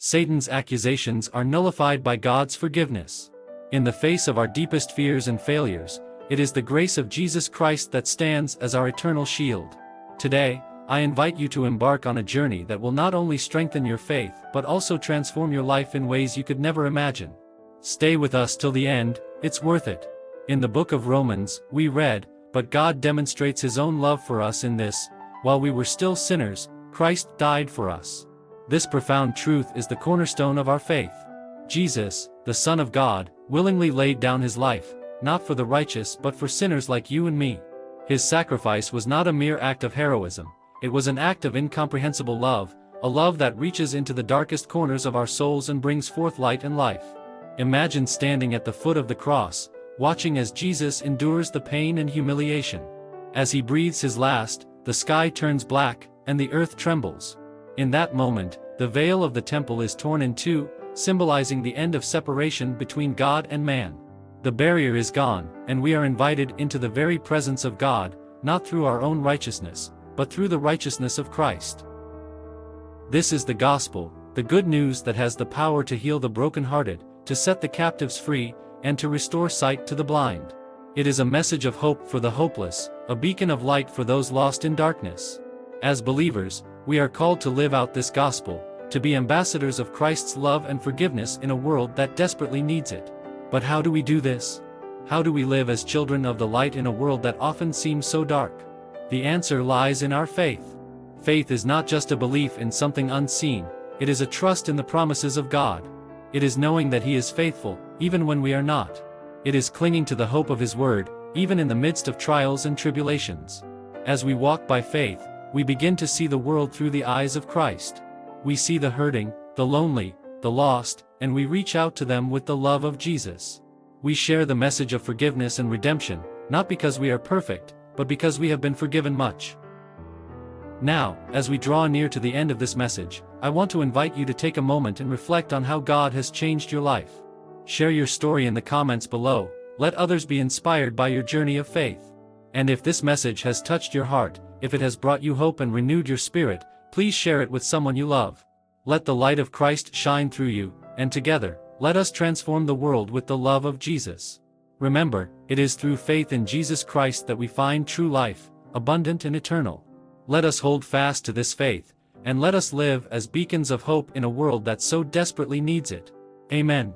Satan's accusations are nullified by God's forgiveness. In the face of our deepest fears and failures, it is the grace of Jesus Christ that stands as our eternal shield. Today, I invite you to embark on a journey that will not only strengthen your faith but also transform your life in ways you could never imagine. Stay with us till the end, it's worth it. In the book of Romans, we read, "But God demonstrates His own love for us in this, while we were still sinners, Christ died for us." This profound truth is the cornerstone of our faith. Jesus, the Son of God, willingly laid down His life, not for the righteous but for sinners like you and me. His sacrifice was not a mere act of heroism, it was an act of incomprehensible love, a love that reaches into the darkest corners of our souls and brings forth light and life. Imagine standing at the foot of the cross, watching as Jesus endures the pain and humiliation. As He breathes His last, the sky turns black, and the earth trembles. In that moment, the veil of the temple is torn in two, symbolizing the end of separation between God and man. The barrier is gone, and we are invited into the very presence of God, not through our own righteousness, but through the righteousness of Christ. This is the gospel, the good news that has the power to heal the brokenhearted, to set the captives free, and to restore sight to the blind. It is a message of hope for the hopeless, a beacon of light for those lost in darkness. As believers, we are called to live out this gospel, to be ambassadors of Christ's love and forgiveness in a world that desperately needs it. But how do we do this? How do we live as children of the light in a world that often seems so dark? The answer lies in our faith. Faith is not just a belief in something unseen, it is a trust in the promises of God. It is knowing that He is faithful, even when we are not. It is clinging to the hope of His word, even in the midst of trials and tribulations. As we walk by faith, we begin to see the world through the eyes of Christ. We see the hurting, the lonely, the lost, and we reach out to them with the love of Jesus. We share the message of forgiveness and redemption, not because we are perfect, but because we have been forgiven much. Now, as we draw near to the end of this message, I want to invite you to take a moment and reflect on how God has changed your life. Share your story in the comments below, let others be inspired by your journey of faith. And if this message has touched your heart, if it has brought you hope and renewed your spirit, please share it with someone you love. Let the light of Christ shine through you, and together, let us transform the world with the love of Jesus. Remember, it is through faith in Jesus Christ that we find true life, abundant and eternal. Let us hold fast to this faith, and let us live as beacons of hope in a world that so desperately needs it. Amen.